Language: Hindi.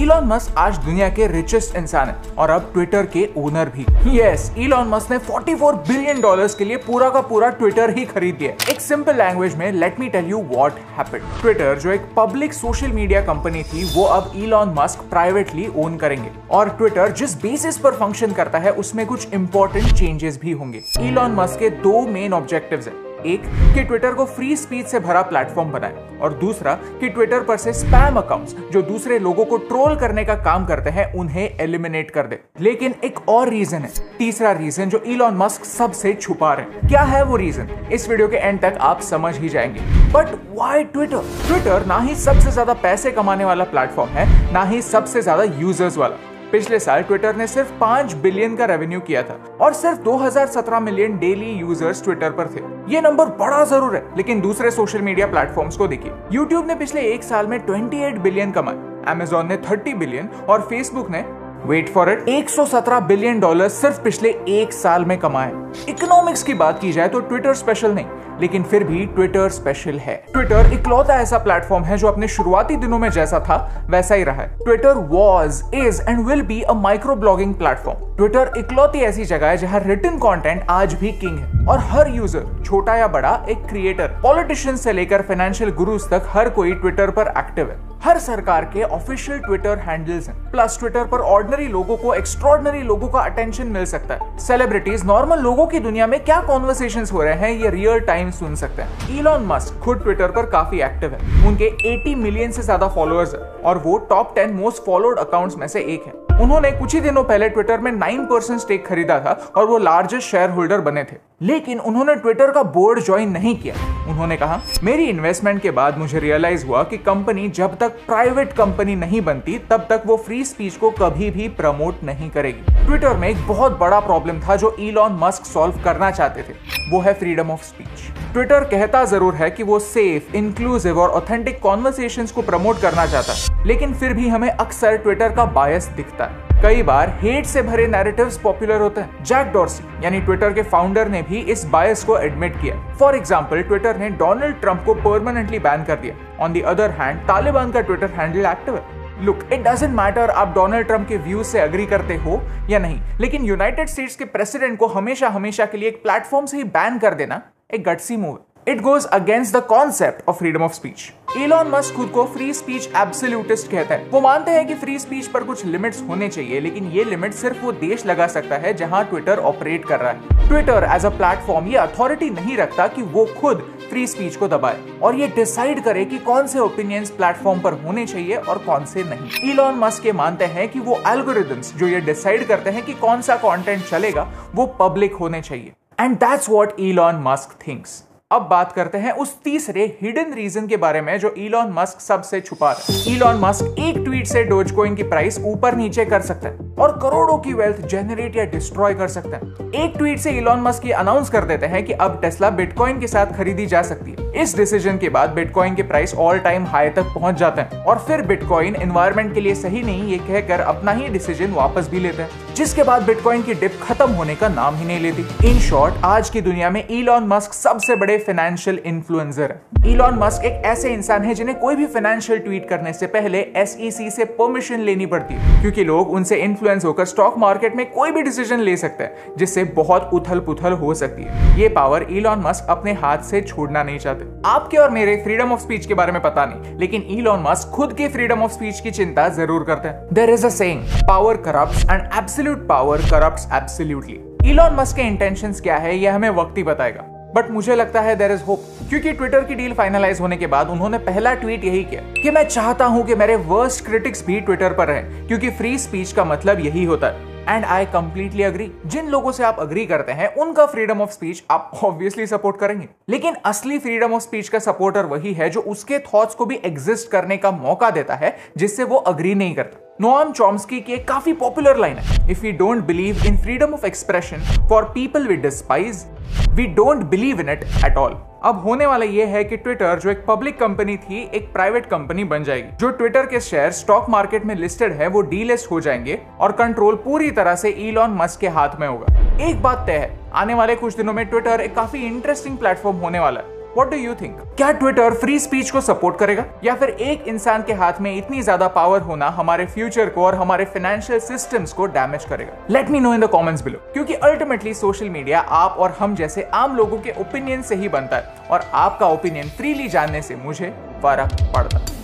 इलॉन मस्क आज दुनिया के रिचेस्ट इंसान है और अब ट्विटर के ओनर भी। यस, इलॉन मस्क ने $44 बिलियन के लिए पूरा का पूरा ट्विटर ही खरीद लिया। एक सिंपल लैंग्वेज में let me tell you what happened. Twitter जो एक पब्लिक सोशल मीडिया कंपनी थी वो अब इलॉन मस्क प्राइवेटली ओन करेंगे और ट्विटर जिस बेसिस पर फंक्शन करता है उसमें कुछ इंपॉर्टेंट चेंजेस भी होंगे। इलॉन मस्क के दो मेन ऑब्जेक्टिव्स हैं, एक कि ट्विटर को फ्री स्पीच से भरा प्लेटफॉर्म बनाए और दूसरा कि ट्विटर पर से स्पैम अकाउंट्स जो दूसरे लोगों को ट्रोल करने का काम करते हैं उन्हें एलिमिनेट कर दे। लेकिन एक और रीजन है, तीसरा रीजन जो इलॉन मस्क सबसे छुपा रहे हैं। क्या है वो रीजन? इस वीडियो के एंड तक आप समझ ही जाएंगे। But why Twitter? ट्विटर ना ही सबसे ज्यादा पैसे कमाने वाला प्लेटफॉर्म है, ना ही सबसे ज्यादा यूजर्स वाला। पिछले साल ट्विटर ने सिर्फ 5 बिलियन का रेवेन्यू किया था और सिर्फ 2017 मिलियन डेली यूजर्स ट्विटर पर थे। ये नंबर बड़ा जरूर है, लेकिन दूसरे सोशल मीडिया प्लेटफॉर्म्स को देखिए। यूट्यूब ने पिछले एक साल में 28 बिलियन कमाए, Amazon ने 30 बिलियन और फेसबुक ने वेट फॉर इट $117 बिलियन सिर्फ पिछले एक साल में कमाए। इकोनॉमिक्स की बात की जाए तो ट्विटर स्पेशल नहीं, लेकिन फिर भी ट्विटर स्पेशल है। ट्विटर इकलौता ऐसा प्लेटफॉर्म है जो अपने शुरुआती दिनों में जैसा था वैसा ही रहा है। Twitter was, is and will be a micro blogging platform. Twitter इकलौती ऐसी जगह है जहां रिटन कंटेंट आज भी किंग है और हर यूजर, छोटा या बड़ा, एक क्रिएटर। पॉलिटिशियन से लेकर फाइनेंशियल गुरुज तक हर कोई ट्विटर पर एक्टिव है। हर सरकार के ऑफिशियल ट्विटर हैंडल्स हैं। प्लस ट्विटर पर ऑर्डिनरी लोगों को एक्स्ट्रॉर्डिनरी लोगों का अटेंशन मिल सकता है। सेलिब्रिटीज नॉर्मल लोगों की दुनिया में क्या कॉन्वर्सेशंस हो रहे हैं ये रियल टाइम सुन सकते हैं। इलॉन मस्क खुद ट्विटर पर काफी एक्टिव है। उनके 80 मिलियन से ज्यादा फॉलोअर्स है और वो टॉप 10 मोस्ट फॉलोड अकाउंट्स में से एक है। उन्होंने कुछ ही दिनों पहले ट्विटर में 9% स्टेक खरीदा था और वो लार्जेस्ट शेयर होल्डर बने थे। लेकिन उन्होंने ट्विटर का बोर्ड ज्वाइन नहीं किया। उन्होंने कहा, मेरी इन्वेस्टमेंट के बाद मुझे रियलाइज हुआ कि कंपनी जब तक प्राइवेट कंपनी नहीं बनती तब तक वो फ्री स्पीच को कभी भी प्रमोट नहीं करेगी। ट्विटर में एक बहुत बड़ा प्रॉब्लम था जो इलॉन मस्क सॉल्व करना चाहते थे, वो है फ्रीडम ऑफ स्पीच। ट्विटर कहता जरूर है कि वो सेफ, इंक्लूसिव और ऑथेंटिक कॉन्वर्सेशंस को प्रमोट करना चाहता है, लेकिन फिर भी हमें अक्सर ट्विटर का बायस दिखता है। कई बार हेट से भरे नैरेटिव्स पॉपुलर होते हैं। जैक डॉर्सी यानी ट्विटर के फाउंडर ने भी इस बायस को एडमिट किया। फॉर एग्जांपल, ट्विटर ने डोनाल्ड ट्रंप को परमानेंटली बैन कर दिया। On the other hand, Taliban का ट्विटर हैंडल एक्टिव है। लुक, इट डजंट मैटर आप डोनाल्ड ट्रंप के व्यूज से अग्री करते हो या नहीं, लेकिन यूनाइटेड स्टेट्स के प्रेसिडेंट को हमेशा के लिए एक प्लेटफॉर्म से ही बैन कर देना एक गट्सी मूव है। It goes against the concept of freedom of speech. Elon Musk खुद को फ्री स्पीच एब्सोल्यूटिस्ट कहता है। वो मानते हैं कि फ्री स्पीच पर कुछ लिमिट्स होने चाहिए, लेकिन ये लिमिट सिर्फ वो देश लगा सकता है जहां ट्विटर ऑपरेट कर रहा है। ट्विटर एज अ प्लेटफॉर्म ये अथॉरिटी नहीं रखता कि वो खुद फ्री स्पीच को दबाए और ये डिसाइड करे कि कौन से ओपिनियंस प्लेटफॉर्म पर होने चाहिए और कौन से नहीं। इलॉन मस्क ये मानते हैं कि वो एल्गोरिथम्स जो ये डिसाइड करते हैं कि कौन सा कंटेंट चलेगा वो पब्लिक होने चाहिए। And that's what Elon Musk thinks. अब बात करते हैं उस तीसरे हिडन रीजन के बारे में जो इलॉन मस्क सबसे छुपा रहा है। इलॉन मस्क एक ट्वीट से डोजकॉइन की प्राइस ऊपर नीचे कर सकता है और करोड़ों की वेल्थ जनरेट या डिस्ट्रॉय कर सकता है। एक ट्वीट से इलॉन मस्क ये अनाउंस कर देते हैं कि अब टेस्ला बिटकॉइन के साथ खरीदी जा सकती है। इस डिसीजन के बाद बिटकॉइन के प्राइस ऑल टाइम हाई तक पहुंच जाते हैं और फिर बिटकॉइन एनवायरनमेंट के लिए सही नहीं ये कहकर अपना ही डिसीजन वापस भी लेते हैं, जिसके बाद बिटकॉइन की डिप खत्म होने का नाम ही नहीं लेती। इन शॉर्ट, आज की दुनिया में इलॉन मस्क सबसे बड़े फाइनेंशियल इन्फ्लुएंसर है। इलॉन मस्क एक ऐसे इंसान है जिन्हें कोई भी फाइनेंशियल ट्वीट करने से पहले SEC से परमिशन लेनी पड़ती है, क्योंकि लोग उनसे इन्फ्लुएंस होकर स्टॉक मार्केट में कोई भी डिसीजन ले सकते हैं जिससे बहुत उथल पुथल हो सकती है। ये पावर इलॉन मस्क अपने हाथ से छोड़ना नहीं चाहते। आपके और मेरे फ्रीडम ऑफ स्पीच के बारे में पता नहीं, लेकिन इलॉन मस्क खुद के फ्रीडम ऑफ स्पीच की चिंता जरूर करते हैं। There is a saying, power corrupts and absolute power corrupts absolutely. Elon Musk के इंटेंशंस क्या है ये हमें वक्त ही बताएगा, बट मुझे लगता है देयर इज होप, क्योंकि ट्विटर की डील फाइनलाइज होने के बाद उन्होंने पहला ट्वीट यही किया कि मैं चाहता हूं कि मेरे वर्स्ट क्रिटिक्स भी ट्विटर पर रहें, क्योंकि फ्री स्पीच का मतलब यही होता है। And I completely agree. जिन लोगों से आप अग्री करते हैं उनका फ्रीडम ऑफ स्पीच आप ऑब्वियसली सपोर्ट करेंगे, लेकिन असली फ्रीडम ऑफ स्पीच का सपोर्टर वही है जो उसके थॉट्स को भी एग्जिस्ट करने का मौका देता है जिससे वो अग्री नहीं करता। नोआम चॉम्स्की की एक काफी पॉपुलर लाइन है, if we don't believe in freedom of expression for people we despise, we don't believe in it at all. अब होने वाला यह है कि ट्विटर जो एक पब्लिक कंपनी थी एक प्राइवेट कंपनी बन जाएगी। जो ट्विटर के शेयर स्टॉक मार्केट में लिस्टेड है वो डीलिस्ट हो जाएंगे और कंट्रोल पूरी तरह से इलॉन मस्क के हाथ में होगा। एक बात तय है, आने वाले कुछ दिनों में ट्विटर एक काफी इंटरेस्टिंग प्लेटफॉर्म होने वाला है। What do you think? क्या ट्विटर फ्री स्पीच को सपोर्ट करेगा या फिर एक इंसान के हाथ में इतनी ज्यादा पावर होना हमारे फ्यूचर को और हमारे फाइनेंशियल सिस्टम्स को डैमेज करेगा? Let me know in the comments below, क्योंकि अल्टीमेटली सोशल मीडिया आप और हम जैसे आम लोगों के ओपिनियन से ही बनता है और आपका ओपिनियन फ्रीली जानने से मुझे फर्क पड़ता है।